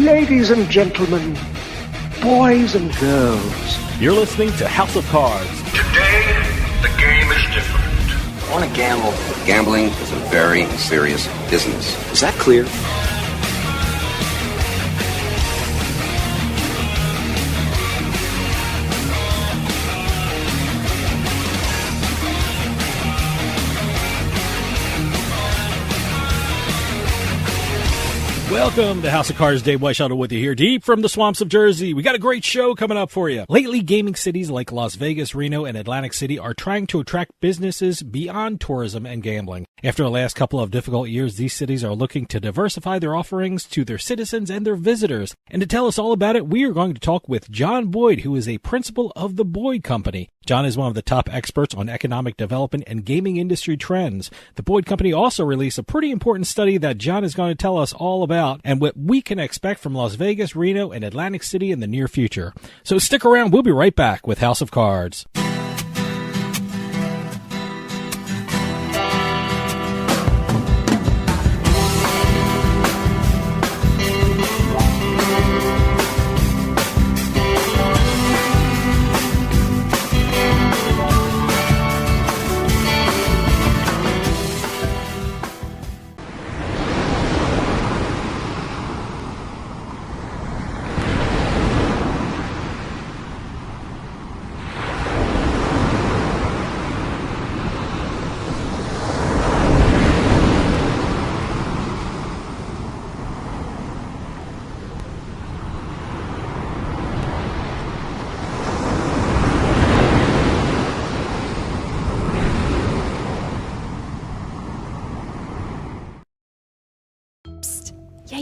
Ladies and gentlemen, boys and girls. You're listening to House of Cards. Today, the game is different. I want to gamble. Gambling is a very serious business. Is that clear? Welcome to House of Cards. Dave Weishaupt with you here, deep from the swamps of Jersey. We got a great show coming up for you. Lately, gaming cities like Las Vegas, Reno, and Atlantic City are trying to attract businesses beyond tourism and gambling. After the last couple of difficult years, these cities are looking to diversify their offerings to their citizens and their visitors. And to tell us all about it, we are going to talk with John Boyd, who is a principal of the Boyd Company. John is one of the top experts on economic development and gaming industry trends. The Boyd Company also released a pretty important study that John is going to tell us all about and what we can expect from Las Vegas, Reno, and Atlantic City in the near future. So stick around. We'll be right back with House of Cards.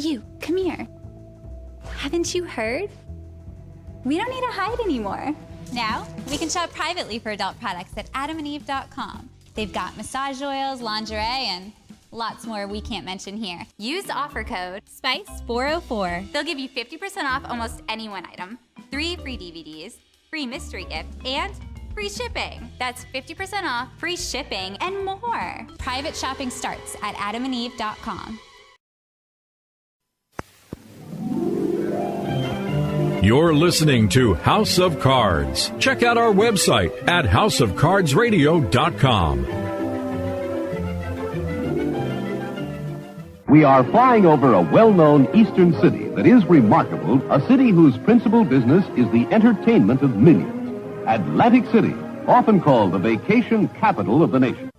You, come here. Haven't you heard? We don't need to hide anymore. Now, we can shop privately for adult products at adamandeve.com. They've got massage oils, lingerie, and lots more we can't mention here. Use offer code SPICE404. They'll give you 50% off almost any one item, 3 free DVDs, free mystery gift, and free shipping. That's 50% off, free shipping, and more. Private shopping starts at adamandeve.com. You're listening to House of Cards. Check out our website at houseofcardsradio.com. We are flying over a well-known eastern city that is remarkable, a city whose principal business is the entertainment of millions. Atlantic City, often called the vacation capital of the nation.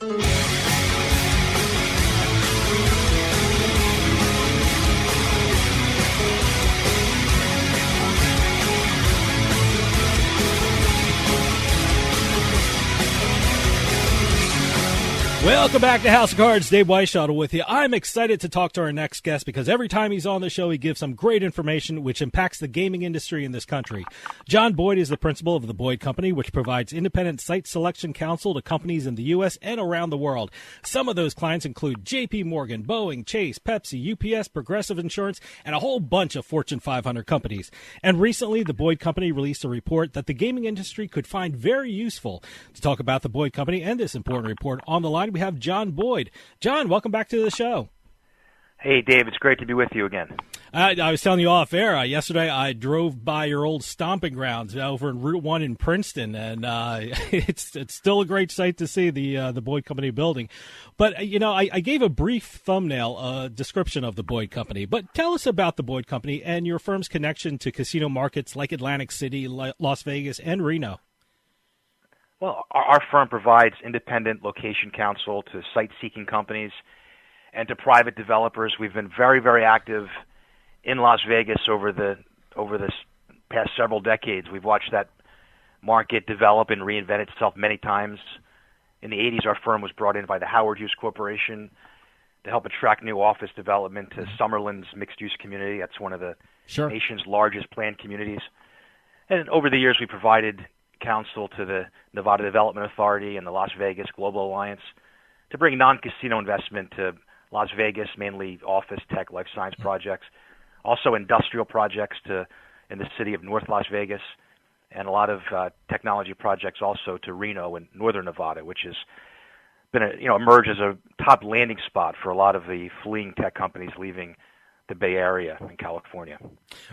Welcome back to House of Cards. Dave Weishaupt with you. I'm excited to talk to our next guest because every time he's on the show, he gives some great information which impacts the gaming industry in this country. John Boyd is the principal of the Boyd Company, which provides independent site selection counsel to companies in the U.S. and around the world. Some of those clients include J.P. Morgan, Boeing, Chase, Pepsi, UPS, Progressive Insurance, and a whole bunch of Fortune 500 companies. And recently, the Boyd Company released a report that the gaming industry could find very useful. To talk about the Boyd Company and this important report on the line, we have John Boyd. John, welcome back to the show. Hey, Dave. It's great to be with you again. I was telling you off air, yesterday I drove by your old stomping grounds over in Route 1 in Princeton, and it's still a great sight to see the Boyd Company building. But, I gave a brief thumbnail description of the Boyd Company. But tell us about the Boyd Company and your firm's connection to casino markets like Atlantic City, Las Vegas, and Reno. Well, our firm provides independent location counsel to site-seeking companies and to private developers. We've been very, very active in Las Vegas over this past several decades. We've watched that market develop and reinvent itself many times. In the 80s, our firm was brought in by the Howard Hughes Corporation to help attract new office development to Summerlin's mixed-use community. That's one of the nation's largest planned communities. And over the years, we provided counsel to the Nevada Development Authority and the Las Vegas Global Alliance to bring non-casino investment to Las Vegas, mainly office, tech, life science projects, also industrial projects in the city of North Las Vegas, and a lot of technology projects also to Reno and northern Nevada, which has been emerged as a top landing spot for a lot of the fleeing tech companies leaving the Bay Area in California.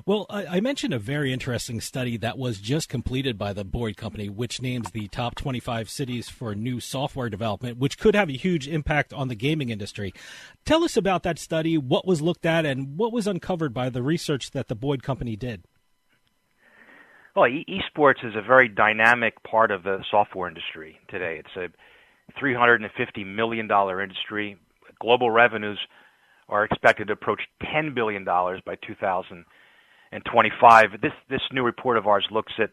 Well, I mentioned a very interesting study that was just completed by the Boyd Company, which names the top 25 cities for new software development, which could have a huge impact on the gaming industry. Tell us about that study, what was looked at, and what was uncovered by the research that the Boyd Company did. Well, esports is a very dynamic part of the software industry today. It's a $350 million industry. Global revenues are expected to approach $10 billion by 2025. This new report of ours looks at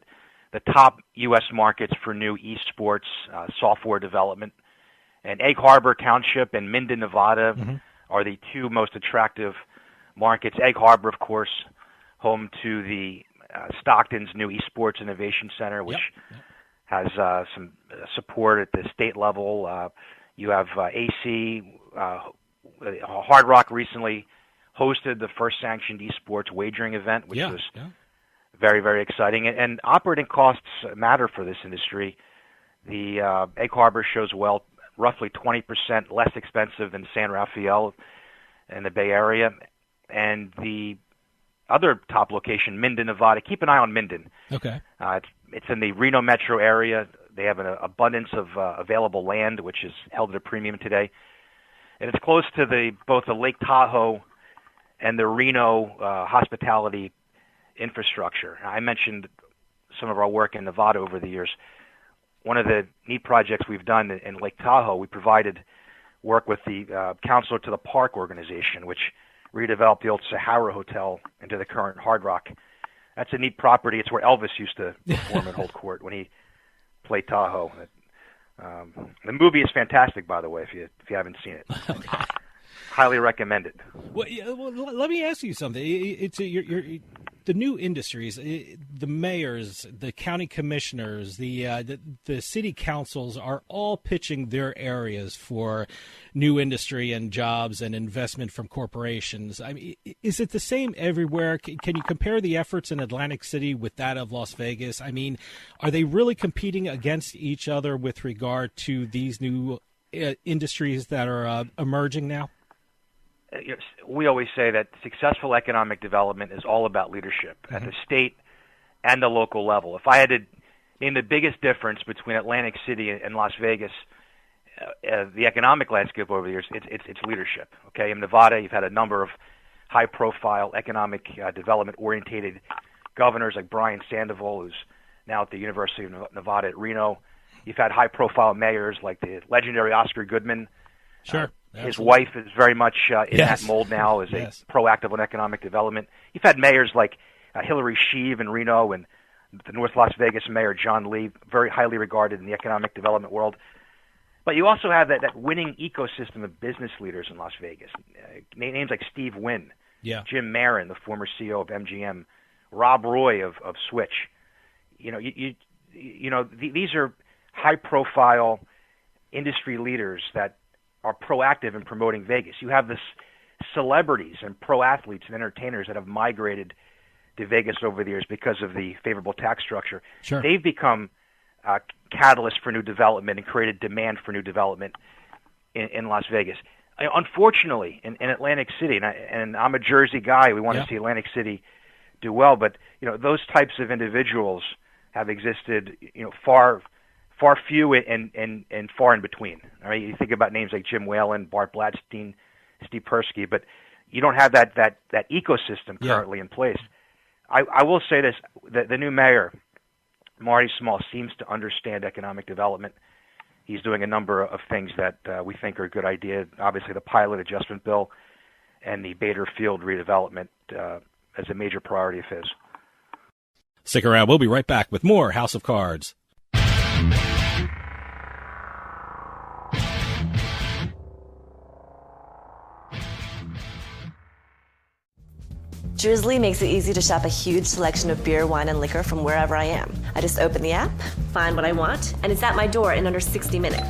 the top U.S. markets for new esports software development. And Egg Harbor Township and Minden, Nevada are the two most attractive markets. Egg Harbor, of course, home to the Stockton's new Esports Innovation Center, which has some support at the state level. You have AC. Hard Rock recently hosted the first sanctioned esports wagering event, which was very, very exciting. And operating costs matter for this industry. The Egg Harbor shows well, roughly 20% less expensive than San Rafael in the Bay Area. And the other top location, Minden, Nevada. Keep an eye on Minden. Okay. It's in the Reno metro area. They have an abundance of available land, which is held at a premium today. And it's close to both the Lake Tahoe and the Reno hospitality infrastructure. I mentioned some of our work in Nevada over the years. One of the neat projects we've done in Lake Tahoe, we provided work with the Counselor to the Park organization, which redeveloped the old Sahara Hotel into the current Hard Rock. That's a neat property. It's where Elvis used to perform and hold court when he played Tahoe. The movie is fantastic, by the way, if you haven't seen it. Okay. Highly recommend it. Well, let me ask you something. It's the new industries, the mayors, the county commissioners, the city councils are all pitching their areas for new industry and jobs and investment from corporations. I mean, is it the same everywhere? Can you compare the efforts in Atlantic City with that of Las Vegas? I mean, are they really competing against each other with regard to these new industries that are emerging now? We always say that successful economic development is all about leadership at the state and the local level. If I had to name the biggest difference between Atlantic City and Las Vegas, the economic landscape over the years, it's leadership. Okay, in Nevada, you've had a number of high-profile economic development-orientated governors like Brian Sandoval, who's now at the University of Nevada at Reno. You've had high-profile mayors like the legendary Oscar Goodman. Sure. His wife is very much in that mold now as a proactive on economic development. You've had mayors like Hillary Sheev in Reno and the North Las Vegas mayor John Lee, very highly regarded in the economic development world. But you also have that winning ecosystem of business leaders in Las Vegas. Names like Steve Wynn, Jim Marin, the former CEO of MGM, Rob Roy of Switch. These are high-profile industry leaders that are proactive in promoting Vegas. You have this celebrities and pro athletes and entertainers that have migrated to Vegas over the years because of the favorable tax structure. Sure. They've become catalysts for new development and created demand for new development in Las Vegas. Unfortunately, in Atlantic City, and I'm a Jersey guy, we want to see Atlantic City do well, but those types of individuals have existed far few and far in between. All right, you think about names like Jim Whalen, Bart Blatstein, Steve Persky, but you don't have that ecosystem currently in place. I will say this: the new mayor, Marty Small, seems to understand economic development. He's doing a number of things that we think are a good idea. Obviously, the pilot adjustment bill and the Bader Field redevelopment as a major priority of his. Stick around. We'll be right back with more House of Cards. Drizzly makes it easy to shop a huge selection of beer, wine, and liquor from wherever I am. I just open the app, find what I want, and it's at my door in under 60 minutes.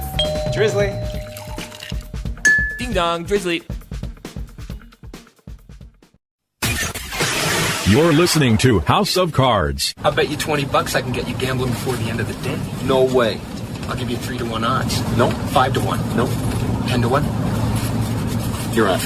Drizzly. Ding dong, Drizzly. You're listening to House of Cards. I'll bet you $20 I can get you gambling before the end of the day. No way. I'll give you 3-1 odds. No. 5-1. No. 10-1. You're out.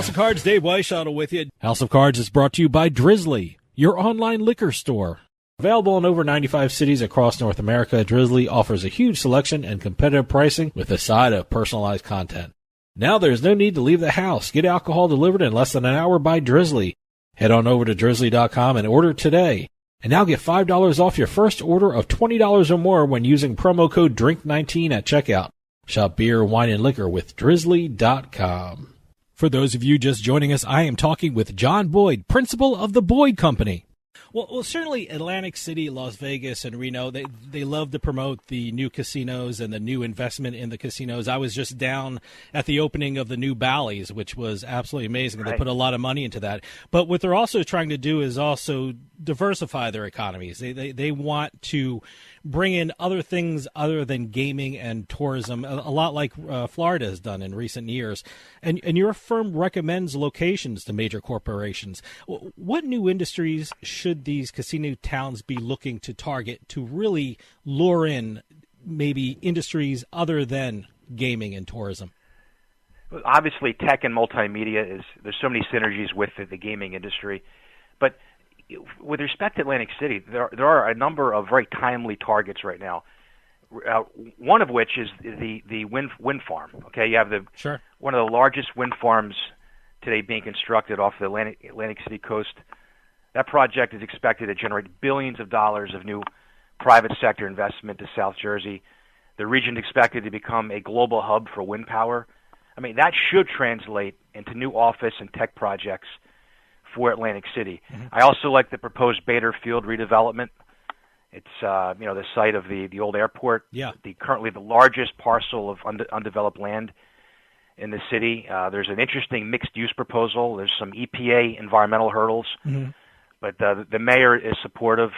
House of Cards, Dave Weishottle with you. House of Cards is brought to you by Drizzly, your online liquor store. Available in over 95 cities across North America, Drizzly offers a huge selection and competitive pricing with a side of personalized content. Now there's no need to leave the house. Get alcohol delivered in less than an hour by Drizzly. Head on over to drizzly.com and order today. And now get $5 off your first order of $20 or more when using promo code DRINK19 at checkout. Shop beer, wine, and liquor with drizzly.com. For those of you just joining us, I am talking with John Boyd, principal of the Boyd Company. Well, certainly Atlantic City, Las Vegas, and Reno, they love to promote the new casinos and the new investment in the casinos. I was just down at the opening of the new Bally's, which was absolutely amazing. Right. They put a lot of money into that. But what they're also trying to do is also diversify their economies. They want to bring in other things other than gaming and tourism, a lot like Florida has done in recent years. And your firm recommends locations to major corporations. What new industries should these casino towns be looking to target to really lure in maybe industries other than gaming and tourism? Obviously, tech and multimedia there's so many synergies with the gaming industry. But with respect to Atlantic City, there are a number of very timely targets right now. One of which is the wind farm. Okay, you have one of the largest wind farms today being constructed off the Atlantic City coast. That project is expected to generate billions of dollars of new private sector investment to South Jersey. The region is expected to become a global hub for wind power. I mean, that should translate into new office and tech projects for Atlantic City. Mm-hmm. I also like the proposed Bader Field redevelopment. It's the site of the old airport. Yeah. Currently the largest parcel of undeveloped land in the city. There's an interesting mixed-use proposal. There's some EPA environmental hurdles, but the mayor is supportive.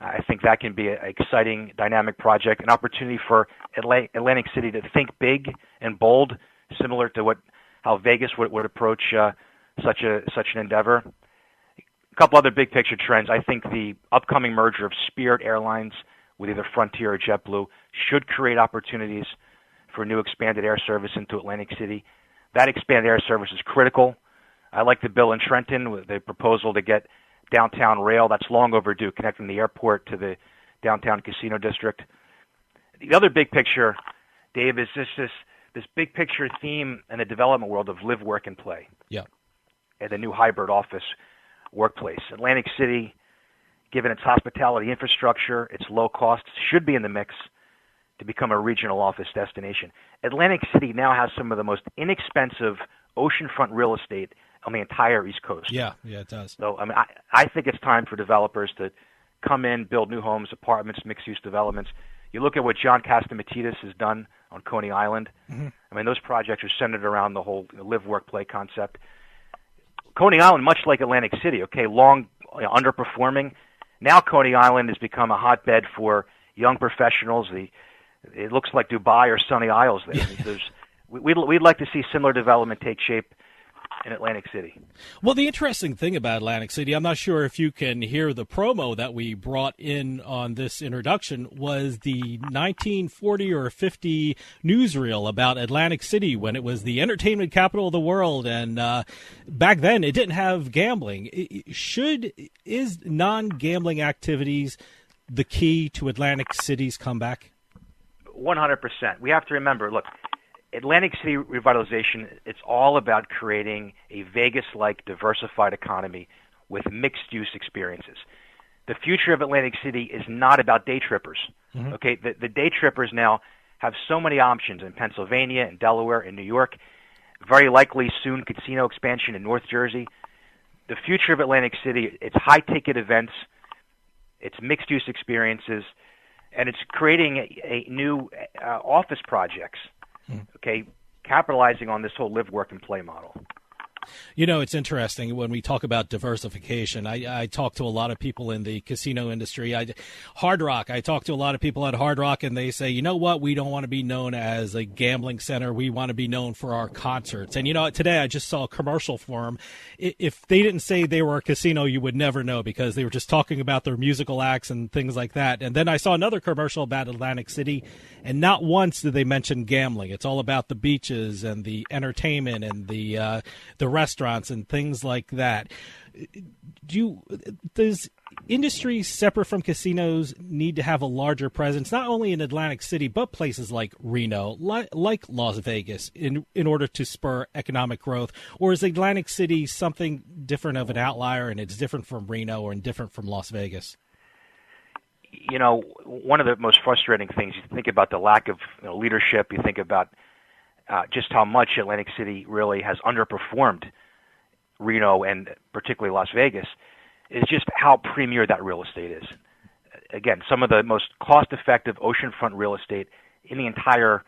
I think that can be an exciting, dynamic project, an opportunity for Atlantic City to think big and bold, similar to how Vegas would approach such an endeavor. A couple other big picture trends. I think the upcoming merger of Spirit Airlines with either Frontier or JetBlue should create opportunities for new expanded air service into Atlantic City. That expanded air service is critical. I like the bill in Trenton with the proposal to get downtown rail. That's long overdue, connecting the airport to the downtown casino district. The other big picture, Dave, is just this big picture theme in the development world of live, work, and play. Yeah. And the new hybrid office workplace. Atlantic City, given its hospitality infrastructure, its low costs, should be in the mix to become a regional office destination. Atlantic City now has some of the most inexpensive oceanfront real estate on the entire East Coast. Yeah, it does. So, I mean, I think it's time for developers to come in, build new homes, apartments, mixed-use developments. You look at what John Castamatidis has done on Coney Island. Mm-hmm. I mean, those projects are centered around the whole live, work, play concept. Coney Island, much like Atlantic City, long underperforming. Now Coney Island has become a hotbed for young professionals. It looks like Dubai or Sunny Isles there. We'd like to see similar development take shape in Atlantic City. Well, the interesting thing about Atlantic City, I'm not sure if you can hear the promo that we brought in on this introduction, was the 1940 or 50 newsreel about Atlantic City when it was the entertainment capital of the world. And back then, it didn't have gambling. Is non-gambling activities the key to Atlantic City's comeback? 100%. We have to remember, look, Atlantic City revitalization, it's all about creating a Vegas-like diversified economy with mixed-use experiences. The future of Atlantic City is not about day trippers. Mm-hmm. Okay, the day trippers now have so many options in Pennsylvania, in Delaware, in New York, very likely soon casino expansion in North Jersey. The future of Atlantic City, it's high-ticket events, it's mixed-use experiences, and it's creating a new office projects. Okay, capitalizing on this whole live, work, and play model. You know, it's interesting when we talk about diversification. I talk to a lot of people in the casino industry. Hard Rock, I talk to a lot of people at Hard Rock, and they say, you know what, we don't want to be known as a gambling center. We want to be known for our concerts. And, you know, today I just saw a commercial for them. If they didn't say they were a casino, you would never know because they were just talking about their musical acts and things like that. And then I saw another commercial about Atlantic City, and not once did they mention gambling. It's all about the beaches and the entertainment and the restaurants and things like that. Does industry separate from casinos need to have a larger presence, not only in Atlantic City, but places like Reno, like Las Vegas, in order to spur economic growth? Or is Atlantic City something different of an outlier, and it's different from Reno or different from Las Vegas? You know, one of the most frustrating things, you think about the lack of leadership, you think about just how much Atlantic City really has underperformed Reno and particularly Las Vegas, is just how premier that real estate is. Again, some of the most cost-effective oceanfront real estate in the entire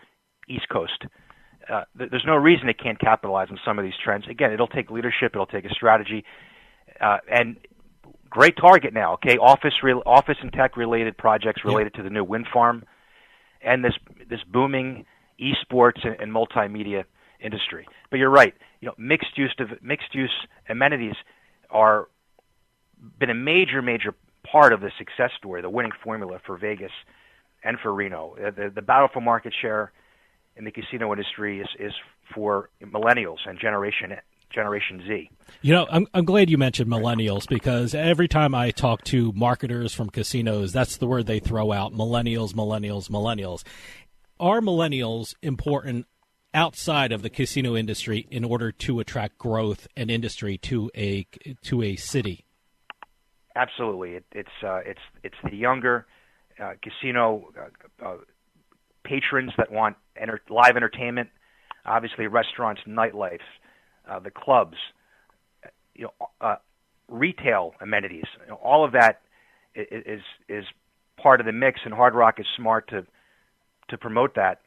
East Coast. There's no reason it can't capitalize on some of these trends. Again, it'll take leadership, it'll take a strategy, and great target now. Okay, office and tech-related projects related to the new wind farm, and this booming esports and multimedia industry. But you're right. You know, mixed use amenities are been a major part of the success story, the winning formula for Vegas and for Reno. The battle for market share in the casino industry is for millennials and Generation Z. You know, I'm glad you mentioned millennials, because every time I talk to marketers from casinos, that's the word they throw out: millennials. Are millennials important outside of the casino industry in order to attract growth and industry to a city? Absolutely. It's the younger casino patrons that want live entertainment, obviously restaurants, nightlife, the clubs, retail amenities. All of that is part of the mix, and Hard Rock is smart to promote that.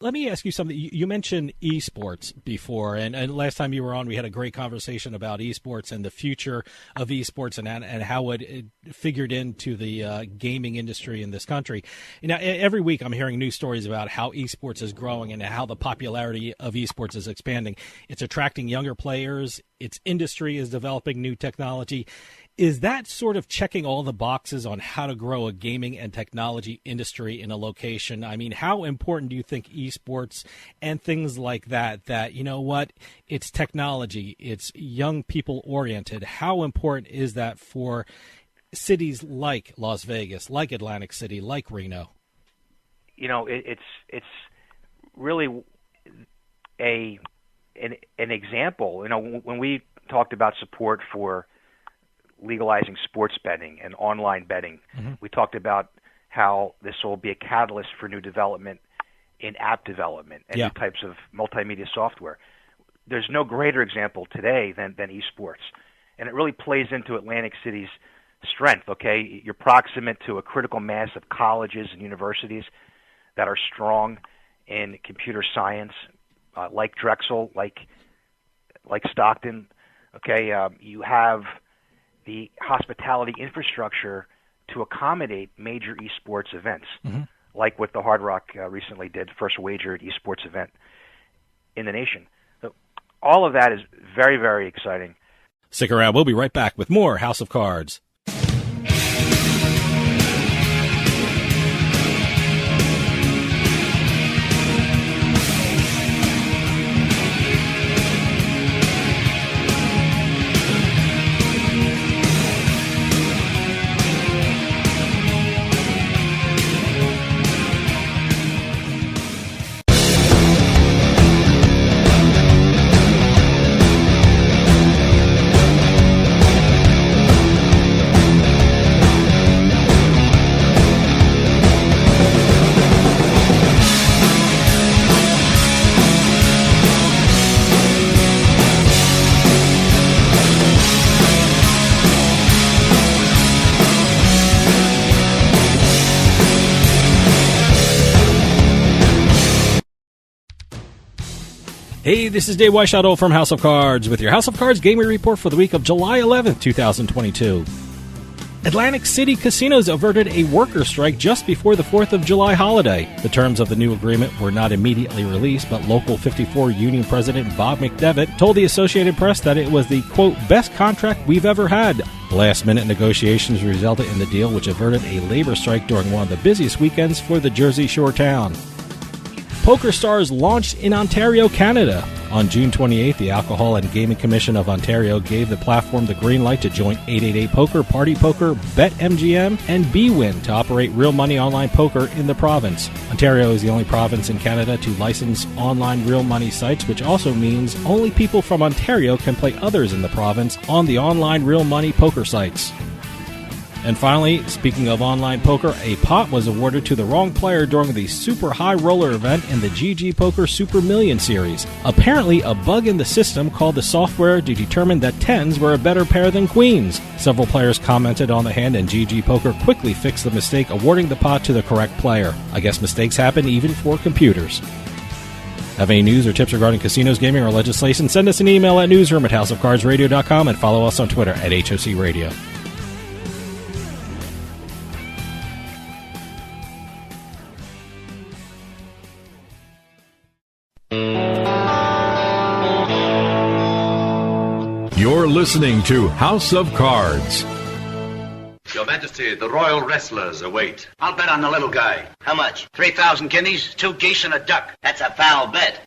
Let me ask you something. You mentioned esports before, and last time you were on, we had a great conversation about esports and the future of esports and how it figured into the gaming industry in this country. Now, every week I'm hearing news stories about how esports is growing and how the popularity of esports is expanding. It's attracting younger players. Its industry is developing new technology. Is that sort of checking all the boxes on how to grow a gaming and technology industry in a location? I mean, how important do you think esports and things like that, you know what, it's technology, it's young people oriented. How important is that for cities like Las Vegas, like Atlantic City, like Reno? You know, it's really an example. You know, when we talked about support for legalizing sports betting and online betting, we talked about how this will be a catalyst for new development in app development and new types of multimedia software. There's no greater example today than esports, and it really plays into Atlantic City's strength. Okay, you're proximate to a critical mass of colleges and universities that are strong in computer science, like Drexel, like Stockton. Okay, you have the hospitality infrastructure to accommodate major esports events, like what the Hard Rock recently did, first wagered esports event in the nation. So all of that is very, very exciting. Stick around. We'll be right back with more House of Cards. Hey, this is Dave Weishottle from House of Cards with your House of Cards Gaming Report for the week of July 11th, 2022. Atlantic City casinos averted a worker strike just before the 4th of July holiday. The terms of the new agreement were not immediately released, but Local 54 Union President Bob McDevitt told the Associated Press that it was the, quote, best contract we've ever had. Last-minute negotiations resulted in the deal, which averted a labor strike during one of the busiest weekends for the Jersey Shore town. Poker Stars launched in Ontario, Canada. On June 28th, the Alcohol and Gaming Commission of Ontario gave the platform the green light to join 888 Poker, Party Poker, BetMGM, and bwin to operate real money online poker in the province. Ontario is the only province in Canada to license online real money sites, which also means only people from Ontario can play others in the province on the online real money poker sites. And finally, speaking of online poker, a pot was awarded to the wrong player during the Super High Roller event in the GG Poker Super Million Series. Apparently, a bug in the system called the software to determine that 10s were a better pair than queens. Several players commented on the hand, and GG Poker quickly fixed the mistake, awarding the pot to the correct player. I guess mistakes happen even for computers. Have any news or tips regarding casinos, gaming, or legislation? Send us an email at newsroom@houseofcardsradio.com and follow us on Twitter at HOC Radio. You're listening to House of Cards. Your Majesty, the royal wrestlers await. I'll bet on the little guy. How much? 3,000 guineas, 2 geese, and a duck. That's a foul bet.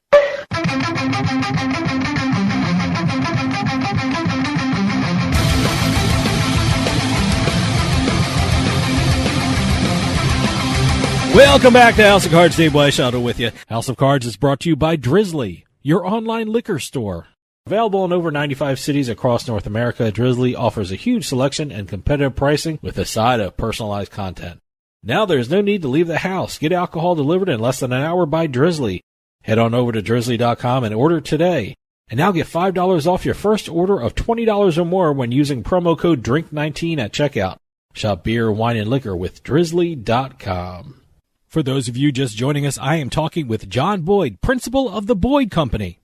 Welcome back to House of Cards. Dave Weishaupt with you. House of Cards is brought to you by Drizzly, your online liquor store. Available in over 95 cities across North America, Drizzly offers a huge selection and competitive pricing with a side of personalized content. Now there's no need to leave the house. Get alcohol delivered in less than an hour by Drizzly. Head on over to drizzly.com and order today. And now get $5 off your first order of $20 or more when using promo code DRINK19 at checkout. Shop beer, wine, and liquor with drizzly.com. For those of you just joining us, I am talking with John Boyd, principal of the Boyd Company.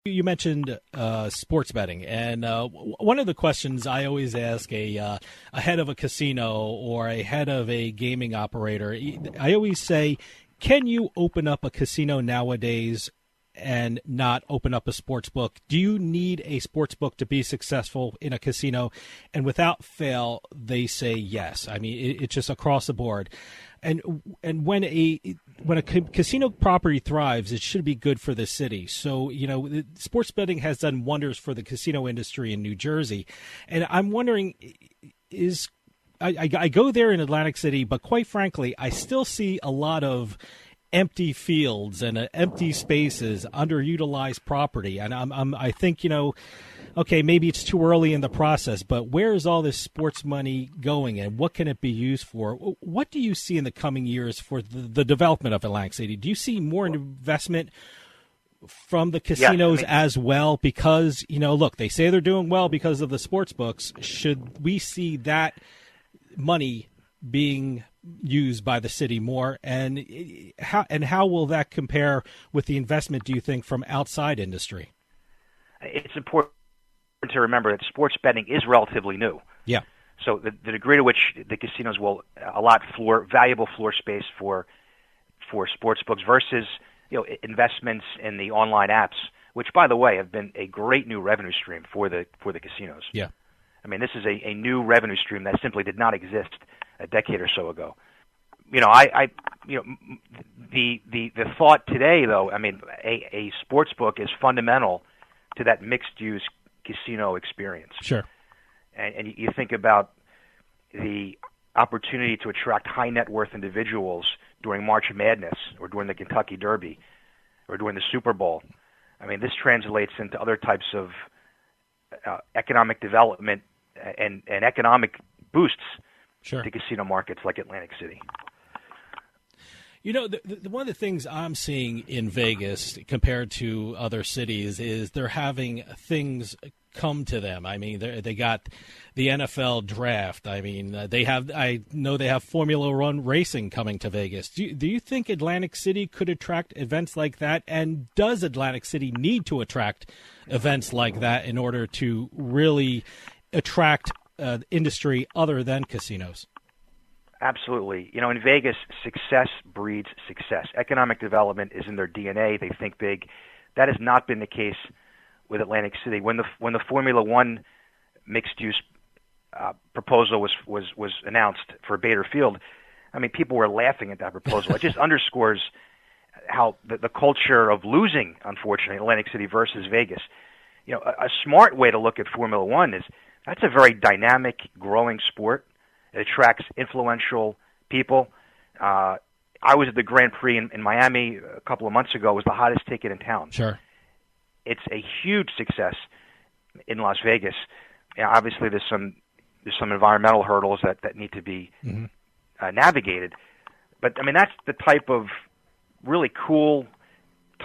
You mentioned sports betting, and one of the questions I always ask a head of a casino or a head of a gaming operator, I always say, can you open up a casino nowadays and not open up a sports book? Do you need a sports book to be successful in a casino? And without fail, they say yes. I mean, it's just across the board. And when a casino property thrives, it should be good for the city. So, sports betting has done wonders for the casino industry in New Jersey. And I'm wondering, I go there in Atlantic City, but quite frankly, I still see a lot of empty fields and empty spaces, underutilized property. And I think, okay, maybe it's too early in the process, but where is all this sports money going, and what can it be used for? What do you see in the coming years for the development of Atlantic City? Do you see more investment from the casinos as well? Because, look, they say they're doing well because of the sports books. Should we see that money being used by the city more, and how will that compare with the investment, do you think, from outside industry? It's important to remember that sports betting is relatively new. Yeah. So the degree to which the casinos will allot valuable floor space for sports books versus investments in the online apps, which by the way have been a great new revenue stream for the casinos. Yeah. I mean, this is a new revenue stream that simply did not exist a decade or so ago. The thought today, though, I mean, a sports book is fundamental to that mixed use casino experience. Sure. And you think about the opportunity to attract high net worth individuals during March Madness or during the Kentucky Derby or during the Super Bowl. I mean, this translates into other types of economic development and economic boosts to casino markets like Atlantic City. One of the things I'm seeing in Vegas compared to other cities is they're having things come to them. I mean, they got the NFL draft. I mean, I know they have Formula One racing coming to Vegas. Do you think Atlantic City could attract events like that? And does Atlantic City need to attract events like that in order to really attract industry other than casinos? Absolutely. In Vegas, success breeds success. Economic development is in their DNA. They think big. That has not been the case with Atlantic City. When the Formula One mixed-use proposal was announced for Bader Field, I mean, people were laughing at that proposal. It just underscores how the culture of losing, unfortunately, Atlantic City versus Vegas. A smart way to look at Formula One is that's a very dynamic, growing sport. It attracts influential people. I was at the Grand Prix in Miami a couple of months ago. It was the hottest ticket in town. Sure. It's a huge success in Las Vegas. Obviously, there's some environmental hurdles that need to be navigated. But, I mean, that's the type of really cool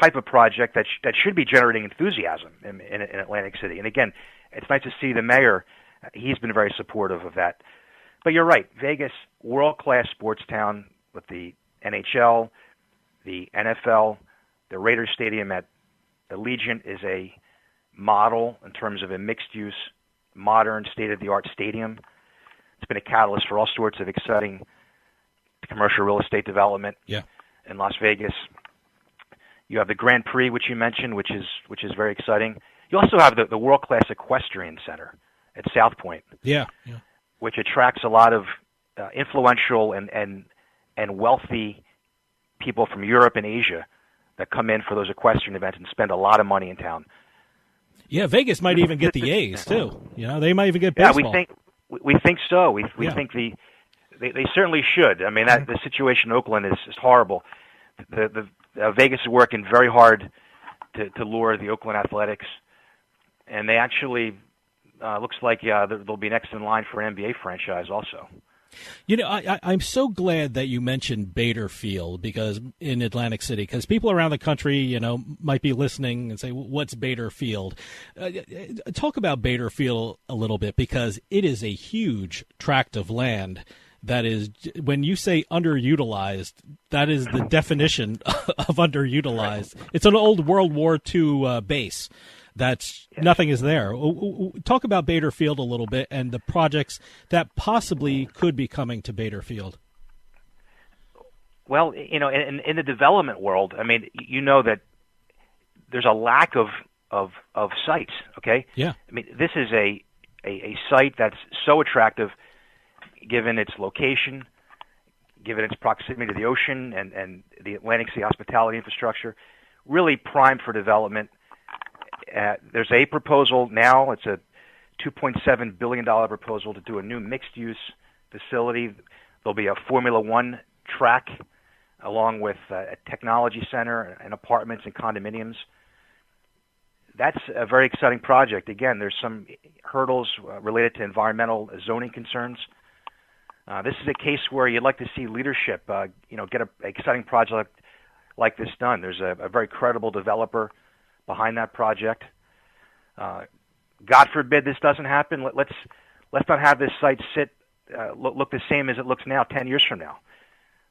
type of project that should be generating enthusiasm in Atlantic City. And, again, it's nice to see the mayor. He's been very supportive of that. But you're right. Vegas, world-class sports town with the NHL, the NFL, the Raiders Stadium at Allegiant is a model in terms of a mixed-use, modern, state-of-the-art stadium. It's been a catalyst for all sorts of exciting commercial real estate development in Las Vegas. You have the Grand Prix, which you mentioned, which is very exciting. You also have the world-class equestrian center at South Point, which attracts a lot of influential and wealthy people from Europe and Asia that come in for those equestrian events and spend a lot of money in town. Yeah, Vegas might even get the A's too. They might even get baseball. Yeah, we think so. We think they certainly should. I mean, the situation in Oakland is horrible. The Vegas is working very hard to lure the Oakland Athletics, and they actually looks like they'll be next in line for an NBA franchise also. I'm so glad that you mentioned Bader Field because in Atlantic City, because people around the country, might be listening and say, what's Bader Field? Talk about Bader Field a little bit because it is a huge tract of land that is, when you say underutilized, that is the definition of underutilized. It's an old World War II base. Nothing is there. Talk about Bader Field a little bit and the projects that possibly could be coming to Bader Field. Well, in the development world, I mean, that there's a lack of sites. Okay. Yeah. I mean, this is a site that's so attractive, given its location, given its proximity to the ocean and the Atlantic City hospitality infrastructure, really primed for development. There's a proposal now. It's a $2.7 billion proposal to do a new mixed-use facility. There'll be a Formula One track along with a technology center and apartments and condominiums. That's a very exciting project. Again, there's some hurdles related to environmental zoning concerns. This is a case where you'd like to see leadership, get an exciting project like this done. There's a very credible developer behind that project. God forbid this doesn't happen. Let's not have this site look the same as it looks now 10 years from now.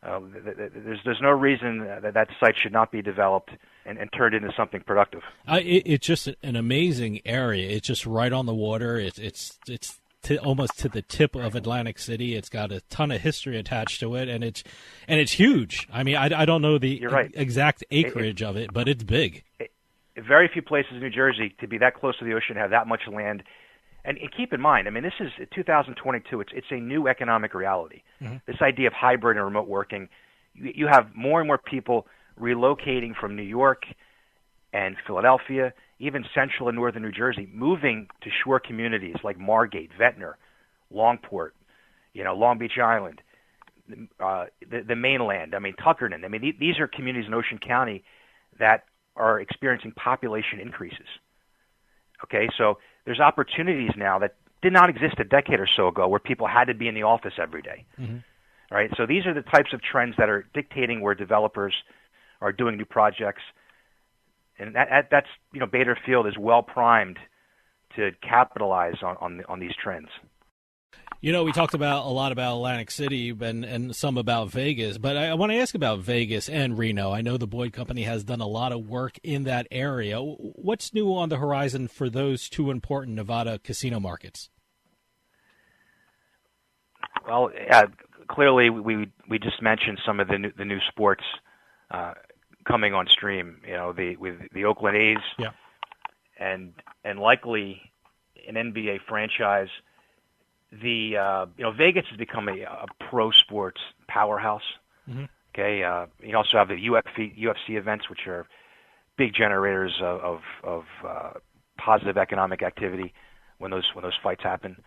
There's no reason that site should not be developed and turned into something productive. It's just an amazing area. It's just right on the water. It's almost to the tip of Atlantic City. It's got a ton of history attached to it, and it's huge. I mean, I don't know the exact acreage of it, but it's big. Very few places in New Jersey to be that close to the ocean have that much land. And keep in mind, I mean, this is 2022. It's a new economic reality. Mm-hmm. This idea of hybrid and remote working. You have more and more people relocating from New York and Philadelphia, even central and northern New Jersey, moving to shore communities like Margate, Ventnor, Longport, Long Beach Island, the mainland. I mean, Tuckerton. I mean, these are communities in Ocean County that are experiencing population increases. Okay, so there's opportunities now that did not exist a decade or so ago where people had to be in the office every day. Mm-hmm. Right? So these are the types of trends that are dictating where developers are doing new projects. And that's Bader Field is well primed to capitalize on these trends. We talked a lot about Atlantic City and some about Vegas, but I want to ask about Vegas and Reno. I know the Boyd Company has done a lot of work in that area. What's new on the horizon for those two important Nevada casino markets? Well, clearly we just mentioned some of the new sports coming on stream. With the Oakland A's, and likely an NBA franchise. The Vegas has become a pro sports powerhouse. Mm-hmm. Okay, you also have the UFC events, which are big generators of positive economic activity when those fights happen.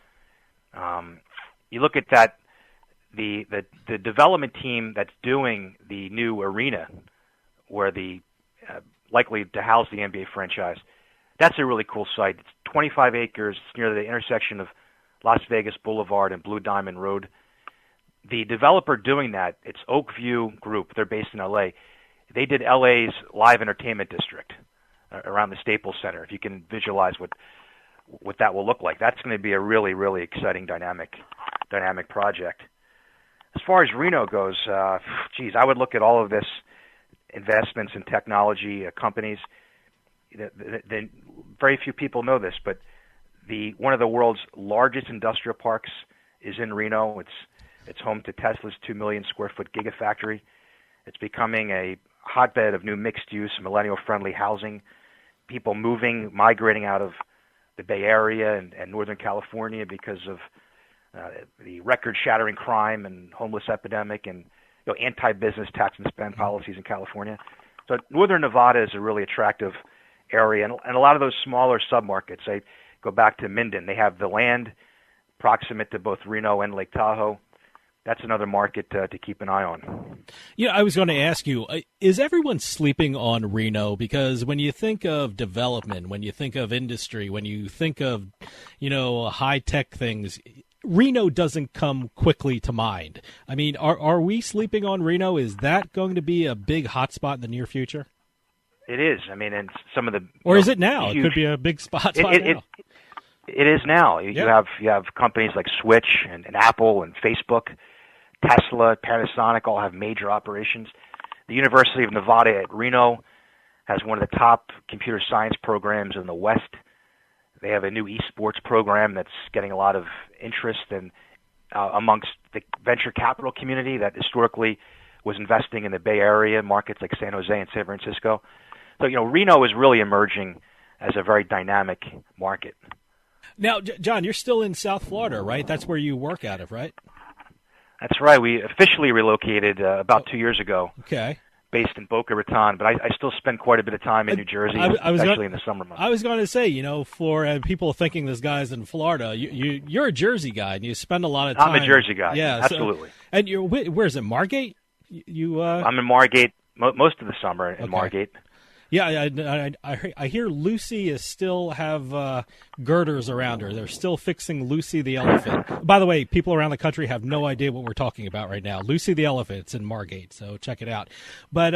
You look at that, the development team that's doing the new arena, where the likely to house the NBA franchise. That's a really cool site. It's 25 acres. It's near the intersection of Las Vegas Boulevard and Blue Diamond Road. The developer doing that, it's Oakview Group. They're based in L.A. They did L.A.'s live entertainment district around the Staples Center. If you can visualize what that will look like, that's going to be a really, really exciting, dynamic project. As far as Reno goes, I would look at all of this investments in technology companies. Very few people know this, but one of the world's largest industrial parks is in Reno. It's home to Tesla's 2 million square foot gigafactory. It's becoming a hotbed of new mixed-use, millennial-friendly housing. People migrating out of the Bay Area and Northern California because of the record-shattering crime and homeless epidemic and anti-business tax and spend policies in California. So Northern Nevada is a really attractive area, and a lot of those smaller submarkets. They go back to Minden. They have the land proximate to both Reno and Lake Tahoe. That's another market to keep an eye on. I was going to ask you, is everyone sleeping on Reno? Because when you think of development, when you think of industry, when you think of, high-tech things, Reno doesn't come quickly to mind. I mean, are we sleeping on Reno? Is that going to be a big hotspot in the near future? It is. I mean, and some of the... Or is it now? It could be a big spot now. It is now. You have companies like Switch and Apple and Facebook, Tesla, Panasonic all have major operations. The University of Nevada at Reno has one of the top computer science programs in the West. They have a new esports program that's getting a lot of interest amongst the venture capital community that historically was investing in the Bay Area markets like San Jose and San Francisco. So, Reno is really emerging as a very dynamic market. Now, John, you're still in South Florida, right? That's where you work out of, right? That's right. We officially relocated about 2 years ago. Okay. Based in Boca Raton, but I still spend quite a bit of time in New Jersey, especially in the summer months. I was going to say, for people thinking this guy's in Florida, you're a Jersey guy, and you spend a lot of time. I'm a Jersey guy, yeah, absolutely. And where is it, Margate? I'm in Margate most of the summer in Margate. Yeah, I hear Lucy is still have girders around her. They're still fixing Lucy the elephant. By the way, people around the country have no idea what we're talking about right now. Lucy the elephant's in Margate, so check it out. But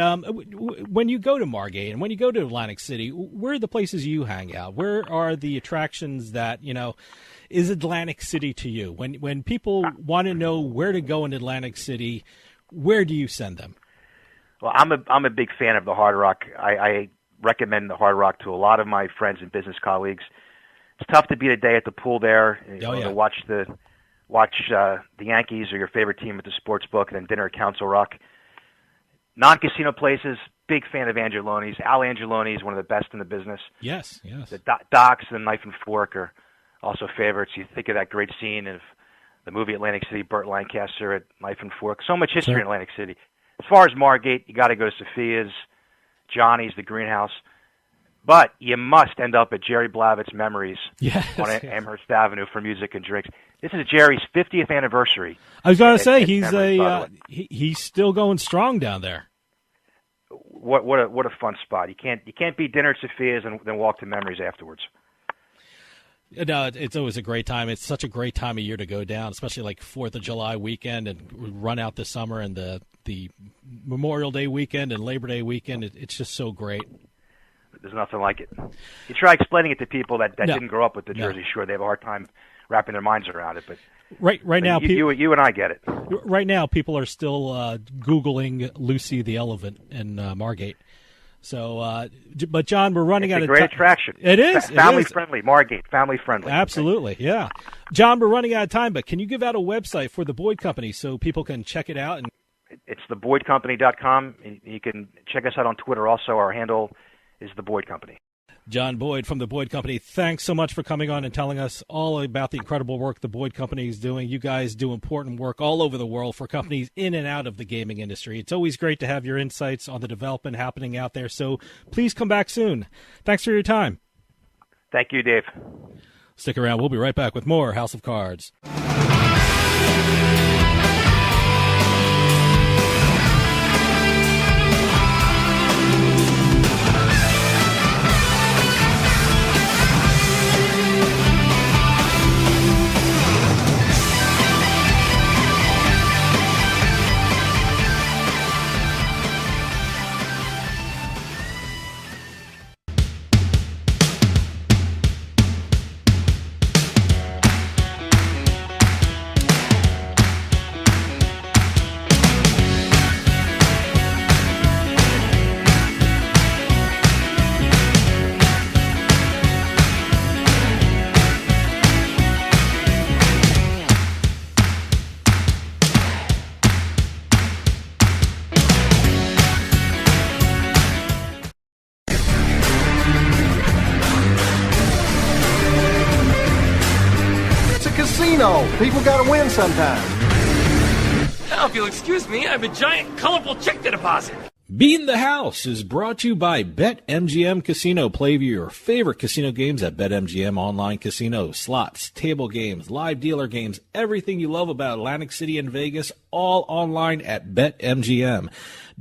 when you go to Margate and when you go to Atlantic City, where are the places you hang out? Where are the attractions that, is Atlantic City to you? When people want to know where to go in Atlantic City, where do you send them? Well, I'm a big fan of the Hard Rock. I recommend the Hard Rock to a lot of my friends and business colleagues. It's tough to beat a day at the pool there. To watch the Yankees or your favorite team at the sports book, and then dinner at Council Rock. Non-casino places. Big fan of Angeloni's. Al Angeloni is one of the best in the business. Yes. The Docks and Knife and Fork are also favorites. You think of that great scene of the movie Atlantic City, Burt Lancaster at Knife and Fork. So much history in Atlantic City. As far as Margate, you got to go to Sophia's, Johnny's, the Greenhouse. But you must end up at Jerry Blavitt's Memories on Amherst Avenue for music and drinks. This is Jerry's 50th anniversary. I was going to say he's still going strong down there. What a fun spot! You can't beat dinner at Sophia's and then walk to Memories afterwards. No, it's always a great time. It's such a great time of year to go down, especially like 4th of July weekend and run out this summer, and the Memorial Day weekend and Labor Day weekend. It's just so great. There's nothing like it. You try explaining it to people that didn't grow up with the Jersey Shore. They have a hard time wrapping their minds around it. But right now, you and I get it. Right now, people are still Googling Lucy the elephant in Margate. So, but John, we're running out of time. It's a great attraction. It is. Family friendly, Margate, family friendly. Absolutely, yeah. John, we're running out of time, but can you give out a website for the Boyd Company so people can check it out? It's theboydcompany.com. You can check us out on Twitter also. Our handle is The Boyd Company. John Boyd from the Boyd Company, thanks so much for coming on and telling us all about the incredible work the Boyd Company is doing. You guys do important work all over the world for companies in and out of the gaming industry. It's always great to have your insights on the development happening out there, so please come back soon. Thanks for your time. Thank you, Dave. Stick around. We'll be right back with more House of Cards. People gotta win sometime. Now, if you'll excuse me, I have a giant, colorful check to deposit. Beating the House is brought to you by BetMGM Casino. Play your favorite casino games at BetMGM Online Casino. Slots, table games, live dealer games, everything you love about Atlantic City and Vegas, all online at BetMGM.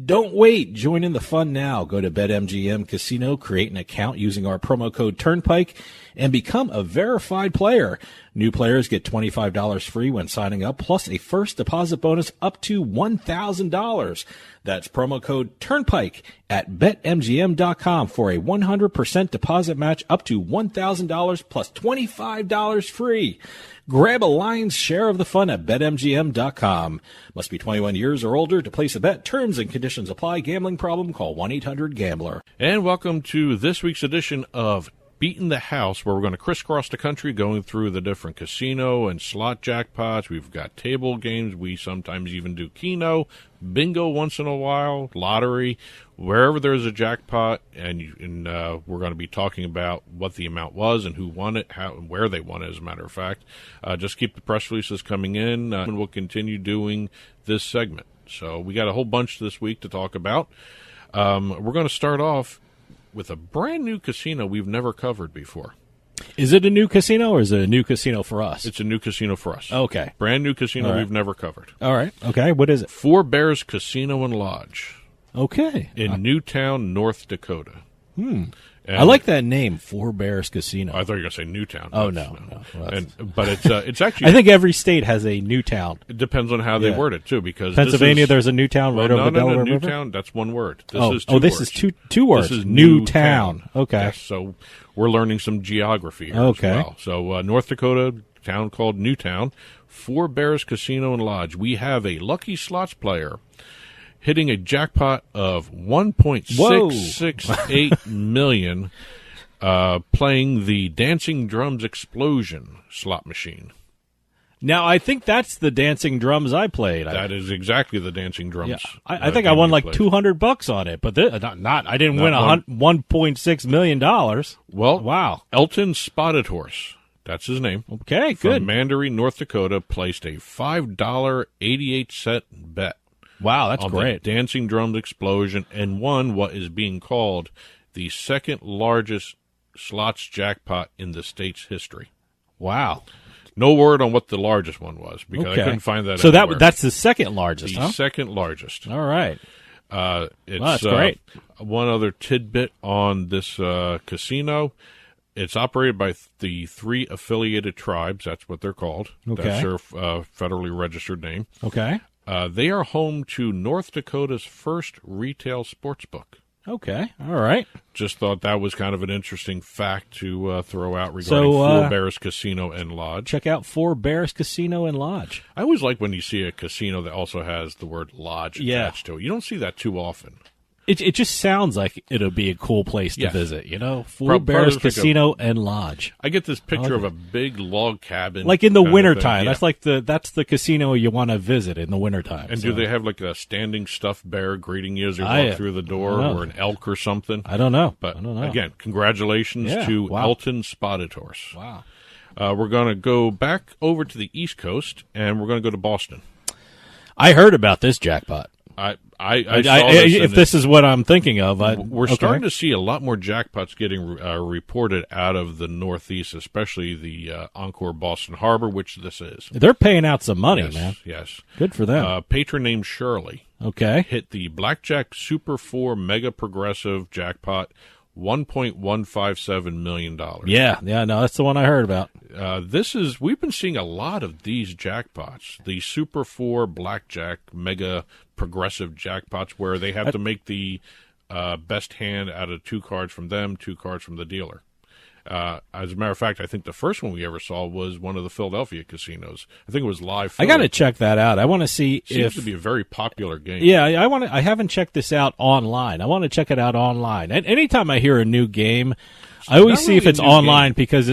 Don't wait. Join in the fun now. Go to BetMGM Casino, create an account using our promo code Turnpike, and become a verified player. New players get $25 free when signing up, plus a first deposit bonus up to $1,000. That's promo code Turnpike at BetMGM.com for a 100% deposit match up to $1,000 plus $25 free. Grab a lion's share of the fun at BetMGM.com. Must be 21 years or older to place a bet. Terms and conditions apply. Gambling problem? Call 1-800-GAMBLER. And welcome to this week's edition of Beating the House, where we're going to crisscross the country going through the different casino and slot jackpots. We've got table games. We sometimes even do Keno, bingo once in a while, lottery, wherever there's a jackpot. And we're going to be talking about what the amount was and who won it, how and where they won it, as a matter of fact. Just keep the press releases coming in, and we'll continue doing this segment. So we got a whole bunch this week to talk about. We're going to start off with a brand new casino we've never covered before. Is it a new casino or is it a new casino for us? It's a new casino for us. Okay. Brand new casino we've never covered. All right. Okay. What is it? Four Bears Casino and Lodge. Okay. In Newtown, North Dakota. I like that name, Four Bears Casino. I thought you were going to say Newtown. Oh, no. Well, but it's actually... I think every state has a Newtown. It depends on how they word it, too, because Pennsylvania, there's a Newtown right over the Delaware River? Newtown, that's one word. This is two this words. is two words. This is Newtown. Okay. Yes, so we're learning some geography here as well. So North Dakota, town called Newtown, Four Bears Casino and Lodge. We have a lucky slots player hitting a jackpot of $1.668 million, playing the Dancing Drums Explosion slot machine. Now, I think that's the Dancing Drums I played. That is exactly the Dancing Drums. Yeah, I think I won like $200 on it, but I didn't win $1.6 million. Well, wow. Elton Spotted Horse, that's his name. Okay, good. From Mandaree, North Dakota, placed a $5.88 bet. Wow, that's great. The Dancing Drums Explosion, and won what is being called the second largest slots jackpot in the state's history. Wow. No word on what the largest one was, because I couldn't find that So anywhere. that's the second largest, The second largest. All right. That's great. One other tidbit on this casino. It's operated by the three affiliated tribes. That's what they're called. Okay. That's their federally registered name. Okay. They are home to North Dakota's first retail sports book. Okay. All right. Just thought that was kind of an interesting fact to throw out regarding Four Bears Casino and Lodge. Check out Four Bears Casino and Lodge. I always like when you see a casino that also has the word lodge attached to it. You don't see that too often. It just sounds like it'll be a cool place to visit, Four Part Bears of it's like Casino and Lodge. I get this picture of a big log cabin. Like in the kind of wintertime. thing. Yeah. That's the casino you want to visit in the wintertime. And so. do they have like a standing stuffed bear greeting you as you walk through the door, or an elk or something? I don't know. But again, congratulations to Elton Spotted Horse. Wow. We're going to go back over to the East Coast, and we're going to go to Boston. I heard about this jackpot. I saw this. If this is what I'm thinking of, we're starting to see a lot more jackpots getting reported out of the Northeast, especially the Encore Boston Harbor, which this is. They're paying out some money, man. Yes. Good for them. A patron named Shirley hit the Blackjack Super 4 Mega Progressive jackpot, $1.157 million. Yeah, no, that's the one I heard about. We've been seeing a lot of these jackpots, the Super 4 Blackjack Mega Progressive jackpots, where they have to make the best hand out of 2 cards from them, 2 cards from the dealer. As a matter of fact, I think the first one we ever saw was one of the Philadelphia casinos. I think it was Live Philly. I got to check that out. I want to see Seems to be a very popular game. Yeah, I haven't checked this out online. I want to check it out online. And anytime I hear a new game, I always see if it's online because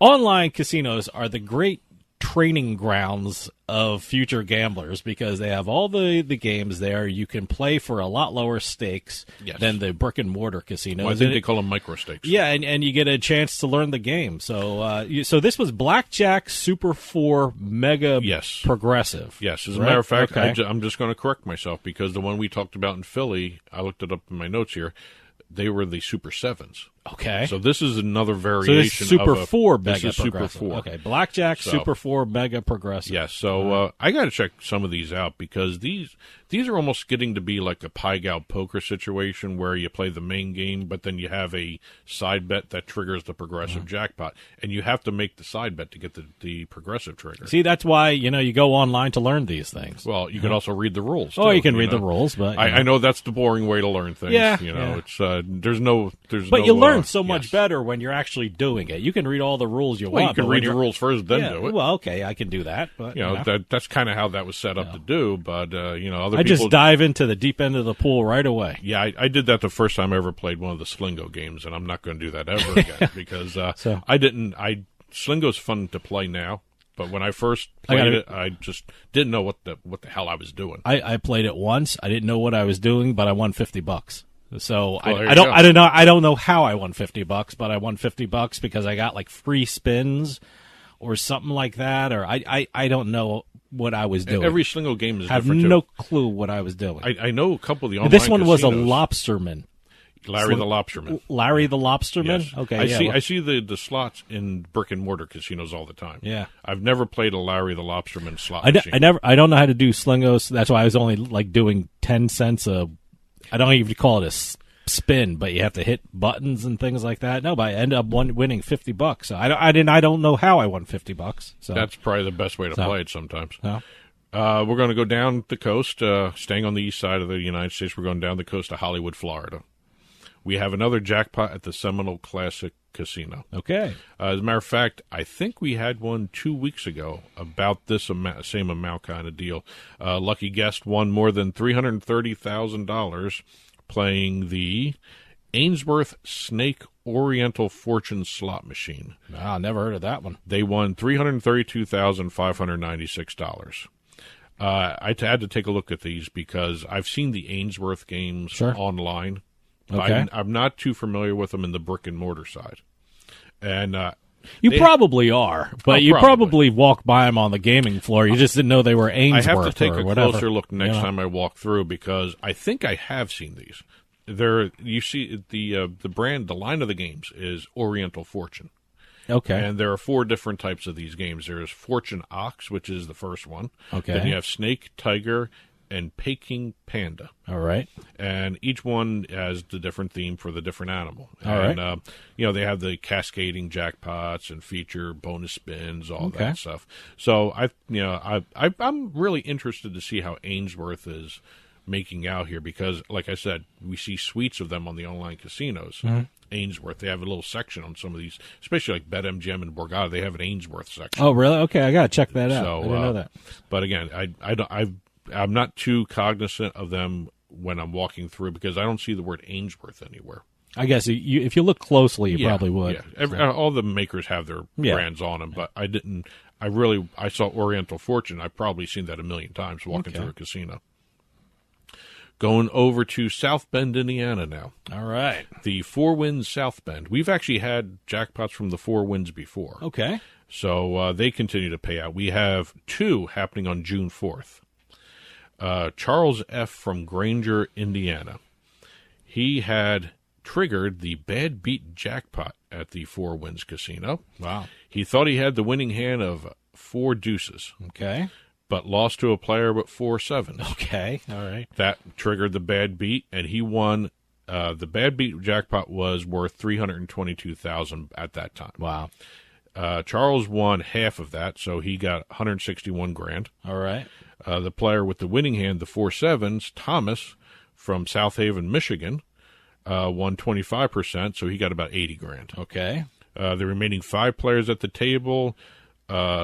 online casinos are the great training grounds of future gamblers because they have all the games there. You can play for a lot lower stakes than the brick and mortar casinos. Well, I think they call them micro stakes. Yeah, and you get a chance to learn the game. So so this was Blackjack Super 4 Mega Progressive. Yes, as a matter of fact, I'm just going to correct myself because the one we talked about in Philly, I looked it up in my notes here, they were the Super 7s. Okay. So this is another variation. So this is Super 4 Mega This is Progressive. Super 4. Okay, Blackjack Super 4 Mega Progressive. Yes, so I got to check some of these out because these are almost getting to be like a pie gow poker situation where you play the main game, but then you have a side bet that triggers the progressive jackpot, and you have to make the side bet to get the progressive trigger. See, that's why you go online to learn these things. Well, you can also read the rules. Oh, too, you can read the rules, but I know that's the boring way to learn things. Yeah, it's there's no. But you learn so much better when you're actually doing it. You can read all the rules you want. You can read the rules first, then do it. Well, okay, I can do that, but that's kind of how that was set up to do. But other people I just dive into the deep end of the pool right away. Yeah, I did that the first time I ever played one of the Slingo games, and I'm not going to do that ever again because I didn't. Slingo's fun to play now. But when I first played it, I just didn't know what the hell I was doing. I played it once. I didn't know what I was doing, but I won $50. So well, I don't know how I won $50, but I won $50 because I got like free spins or something like that, or I don't know what I was doing. Every Slingo game is different. I have no clue what I was doing. I know a couple of the online This one casinos. was a lobsterman. Larry the Lobsterman. Larry the Lobsterman? Yes. Okay, I see the slots in brick and mortar casinos all the time. Yeah. I've never played a Larry the Lobsterman slot machine. I don't know how to do Slingos. That's why I was only like doing 10 cents a. I don't even call it a spin, but you have to hit buttons and things like that. No, but I ended up winning $50. So I don't know how I won $50. So that's probably the best way to play it sometimes. No. We're going to go down the coast, staying on the east side of the United States. We're going down the coast to Hollywood, Florida. We have another jackpot at the Seminole Classic Casino. Okay. As a matter of fact, I think we had one 2 weeks ago about this same amount kind of deal. Lucky guest won more than $330,000 playing the Ainsworth Snake Oriental Fortune slot machine. I never heard of that one. They won $332,596. I had to take a look at these because I've seen the Ainsworth games online. Okay. I'm not too familiar with them in the brick and mortar side. And you probably are, but you probably walk by them on the gaming floor. You just didn't know they were Ainsworth. I have to take a closer look next time I walk through because I think I have seen these. You see the brand, the line of the games is Oriental Fortune. Okay. And there are 4 different types of these games. There is Fortune Ox, which is the first one. Okay. Then you have Snake, Tiger, and Peking Panda. All right. And each one has the different theme for the different animal. All right. And, they have the cascading jackpots and feature bonus spins, all that stuff. So I'm really interested to see how Ainsworth is making out here because, like I said, we see suites of them on the online casinos. Mm-hmm. Ainsworth, they have a little section on some of these, especially like BetMGM and Borgata. They have an Ainsworth section. Oh, really? Okay, I got to check that out. So, I didn't know that. But again, I'm not too cognizant of them when I'm walking through because I don't see the word Ainsworth anywhere. I guess if you look closely, you probably would. Yeah. All the makers have their brands on them, but I didn't. I saw Oriental Fortune. I've probably seen that a million times walking through a casino. Going over to South Bend, Indiana now. All right. The Four Winds South Bend. We've actually had jackpots from the Four Winds before. Okay. So they continue to pay out. We have 2 happening on June 4th. Charles F. from Granger, Indiana. He had triggered the Bad Beat jackpot at the Four Winds Casino. Wow. He thought he had the winning hand of 4 deuces. Okay. But lost to a player with 4 sevens. Okay, all right. That triggered the Bad Beat, and he won. The Bad Beat jackpot was worth $322,000 at that time. Wow. Charles won half of that, so he got $161,000. All right. The player with the winning hand, the 4 sevens, Thomas from South Haven, Michigan, won 25%, so he got about $80,000. Okay. The remaining 5 players at the table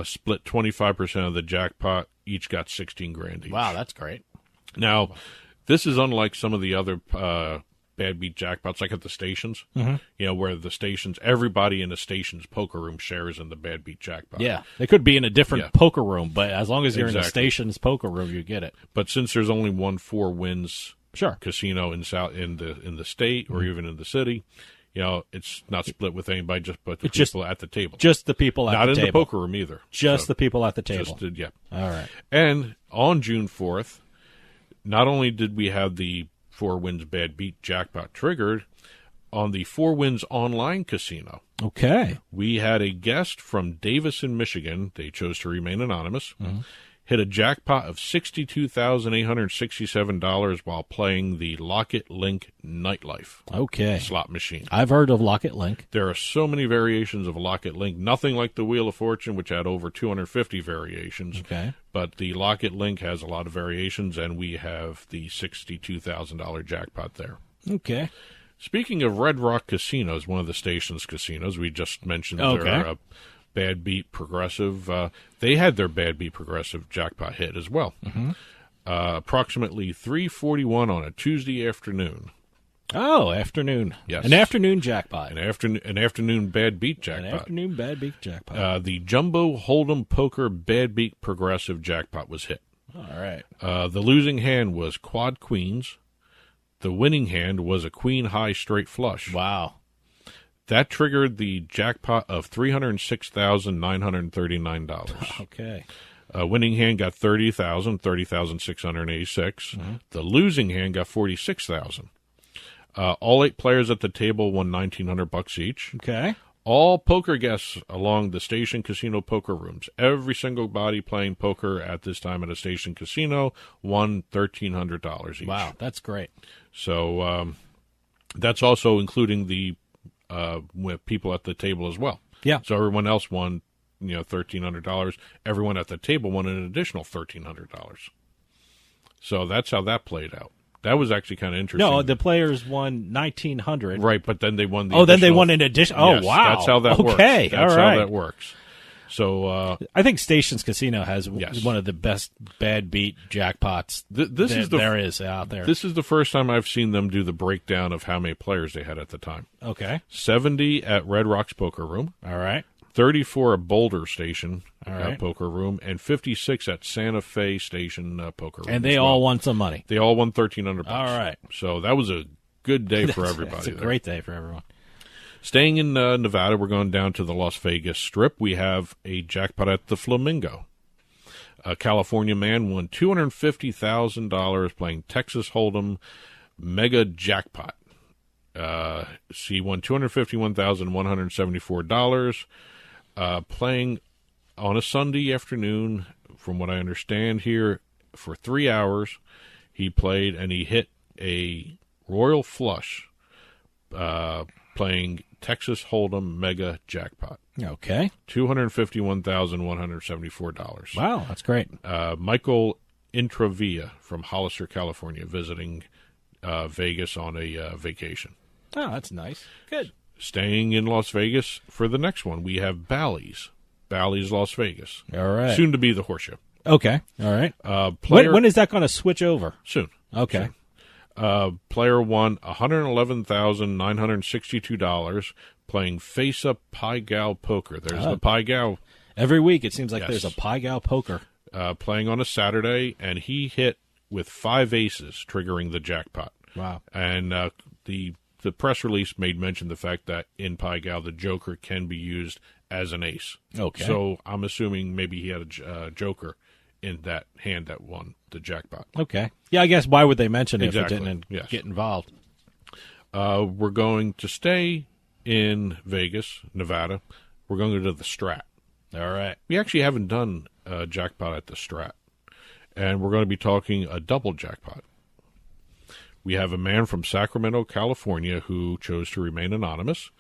split 25% of the jackpot. Each got $16,000 each. Wow, that's great. Now, this is unlike some of the other Bad Beat jackpots, like at the stations. Mm-hmm. Where the stations, everybody in the station's poker room shares in the Bad Beat jackpot. Yeah, they could be in a different poker room, but as long as you're in the station's poker room, you get it. But since there's only one Four Winds casino in the state or even in the city, it's not split with anybody, just but the people at the table. Just the people at the table. Not in the poker room either. Just the people at the table. All right. And on June 4th, not only did we have the Four Winds Bad Beat jackpot triggered, on the Four Winds online casino. Okay. We had a guest from Davison, Michigan. They chose to remain anonymous. Mm-hmm. Hit a jackpot of $62,867 while playing the Locket Link Nightlife slot machine. I've heard of Locket Link. There are so many variations of Locket Link. Nothing like the Wheel of Fortune, which had over 250 variations. Okay. But the Locket Link has a lot of variations, and we have the $62,000 jackpot there. Okay. Speaking of Red Rock Casinos, one of the station's casinos, we just mentioned their Bad Beat Progressive. They had their Bad Beat Progressive jackpot hit as well. Mm-hmm. Approximately 3:41 on a Tuesday afternoon. Oh, afternoon. Yes. An afternoon jackpot. An afternoon Bad Beat jackpot. An afternoon Bad Beat jackpot. The Jumbo Hold'em Poker Bad Beat Progressive jackpot was hit. All right. The losing hand was Quad Queens. The winning hand was a Queen High Straight Flush. Wow. That triggered the jackpot of $306,939. Okay. Winning hand got $30,686. Mm-hmm. The losing hand got $46,000. All 8 players at the table won $1,900 each. Okay. All poker guests along the station casino poker rooms. Every single body playing poker at this time at a station casino won $1,300 each. Wow, that's great. So that's also including the with people at the table as well. Yeah. So everyone else won, $1,300. Everyone at the table won an additional $1,300. So that's how that played out. That was actually kind of interesting. No, the players won $1,900. Right, but then they won the then they won an addition. Oh, yes, wow. That's how that works. Okay, that's all right. how that works. So I think Stations Casino has one of the best Bad Beat jackpots there is out there. This is the first time I've seen them do the breakdown of how many players they had at the time. Okay. 70 at Red Rock's Poker Room. All right. 34 at Boulder Station right. Poker Room, and 56 at Santa Fe Station Poker Room. And they all won some money. They all won $1,300. All right. So that was a good day for everybody. It's a great day for everyone. Staying in Nevada, we're going down to the Las Vegas Strip. We have a jackpot at the Flamingo. A California man won $250,000 playing Texas Hold'em Mega Jackpot. He won $251,174 playing on a Sunday afternoon, from what I understand here, for 3 hours. He played and he hit a Royal Flush playing Texas Hold'em Mega Jackpot. Okay. $251,174. Wow, that's great. Michael Intravia from Hollister, California, visiting Vegas on a vacation. Oh, that's nice. Good. Staying in Las Vegas for the next one, we have Bally's. Bally's Las Vegas. All right. Soon to be the Horseshoe. Okay. All right. When is that going to switch over? Soon. Okay. Player won $111,962 playing face-up Pai Gow poker. There's the Pai Gow. Every week it seems like there's a Pai Gow poker. Playing on a Saturday, and he hit with 5 aces, triggering the jackpot. Wow. And the press release made mention the fact that in Pai Gow, the joker can be used as an ace. Okay. So I'm assuming maybe he had a joker in that hand that won the jackpot. Okay. Yeah, I guess why would they mention it Exactly. if it didn't get involved? We're going to stay in Vegas, Nevada. We're going to go to the Strat. All right. We actually haven't done a jackpot at the Strat. And we're going to be talking a double jackpot. We have a man from Sacramento, California, who chose to remain anonymous.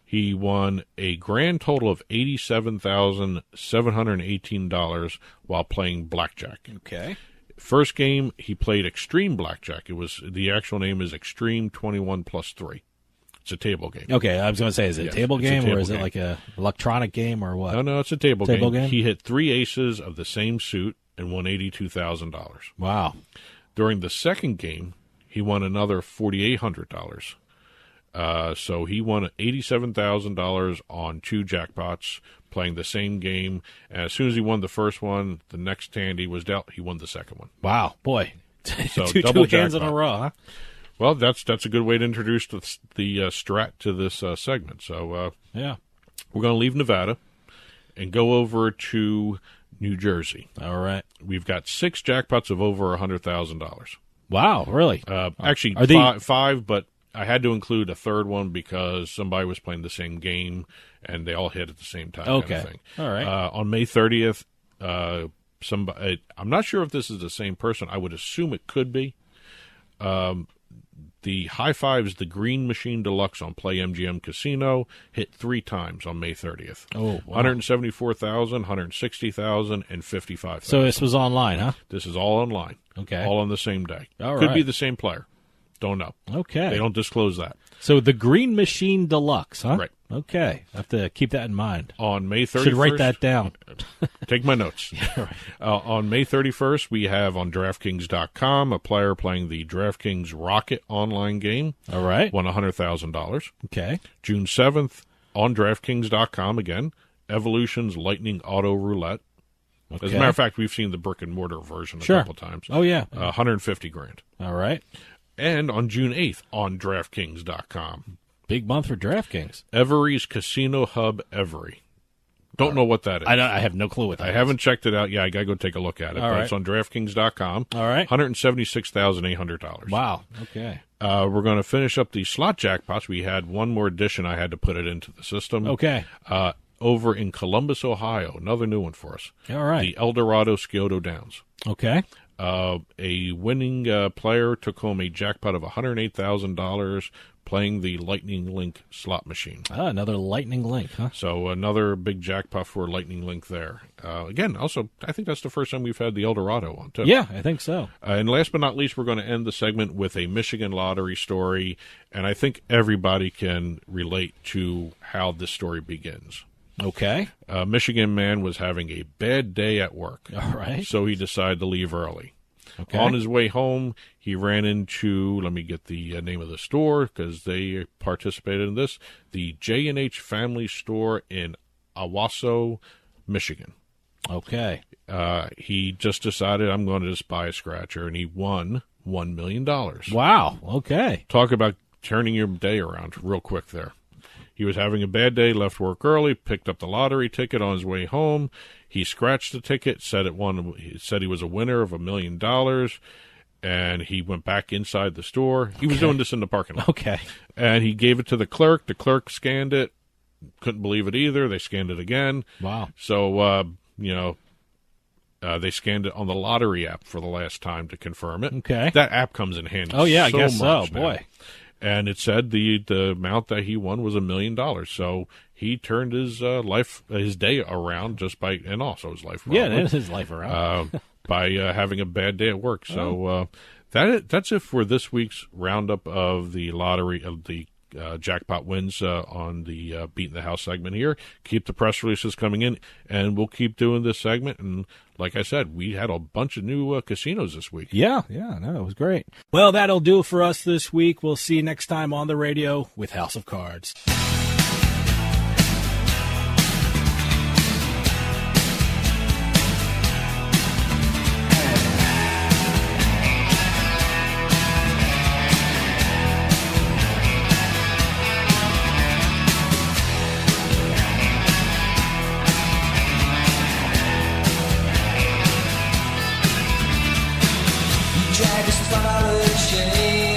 He won a grand total of $87,718 while playing blackjack. Okay. First game, he played extreme blackjack. The actual name is Extreme 21 plus 3. It's a table game. Okay, I was going to say, is it a table game or is it like a electronic game or what? No, it's a table game. He hit 3 aces of the same suit and won $82,000. Wow. During the second game, he won another $4,800. So he won $87,000 on 2 jackpots playing the same game. And as soon as he won the first one, the next hand he was dealt, he won the second one. Wow, boy. So two double hands in jackpot. a row, huh? Well, that's a good way to introduce the Strat to this segment. So yeah, we're going to leave Nevada and go over to New Jersey. All right. We've got 6 jackpots of over $100,000. Wow, really? Actually, Are they... 5, but I had to include a third one because somebody was playing the same game, and they all hit at the same time. Okay. Kind of thing. All right. On May 30th, somebody, I'm not sure if this is the same person. I would assume it could be. The High Fives, the Green Machine Deluxe on Play MGM Casino, hit 3 times on May 30th. Oh, wow. 174,000, 160,000, and 55,000. So this was online, huh? This is all online. Okay. All on the same day. All Could right. be the same player. Don't know. Okay. They don't disclose that. So the Green Machine Deluxe, huh? Right. Okay. I have to keep that in mind. On May 31st. Should write that down. Take my notes. On May 31st, we have on DraftKings.com a player playing the DraftKings Rocket online game. All right. Won $100,000. Okay. June 7th, on DraftKings.com again, Evolution's Lightning Auto Roulette. Okay. As a matter of fact, we've seen the brick-and-mortar version a couple times. Oh, yeah. $150,000. All right. And on June 8th, on DraftKings.com. Big month for DraftKings. Every's Casino Hub Every. Don't know what that is. I have no clue what that is. I haven't checked it out. Yeah, I got to go take a look at it. All but right. it's on DraftKings.com. All right. $176,800. Wow. Okay. We're going to finish up the slot jackpots. We had one more addition. I had to put it into the system. Okay. Over in Columbus, Ohio. Another new one for us. All right. The El Dorado Scioto Downs. Okay. A winning player took home a jackpot of $108,000 playing the Lightning Link slot machine. Another Lightning Link, huh? So another big jackpot for Lightning Link there. Again, also, I think that's the first time we've had the El Dorado one, too. Yeah, I think so. And last but not least, we're going to end the segment with a Michigan lottery story, and I think everybody can relate to how this story begins. Okay. A Michigan man was having a bad day at work. All right. So he decided to leave early. Okay. On his way home, he ran into, let me get the name of the store because they participated in this, the J&H Family Store in Owasso, Michigan. Okay. He just decided, I'm going to just buy a scratcher, and he won $1 million. Wow. Okay. Talk about turning your day around real quick there. He was having a bad day, left work early, picked up the lottery ticket on his way home. He scratched the ticket, said he was a winner of $1 million, and he went back inside the store. He was doing this in the parking lot. Okay. And he gave it to the clerk. The clerk scanned it. Couldn't believe it either. They scanned it again. Wow. So, they scanned it on the lottery app for the last time to confirm it. Okay. That app comes in handy. Oh, yeah, I so guess so. much now. Boy. And it said the amount that he won was $1 million. So he turned his day around just by, and also his life around. Yeah, it is his life around. By having a bad day at work. So that's it for this week's roundup of the lottery, of the jackpot wins on the Beating the House segment here. Keep the press releases coming in, and we'll keep doing this segment. And like I said, we had a bunch of new casinos this week. Yeah, no, it was great. Well, that'll do it for us this week. We'll see you next time on the radio with House of Cards. Drag us far away.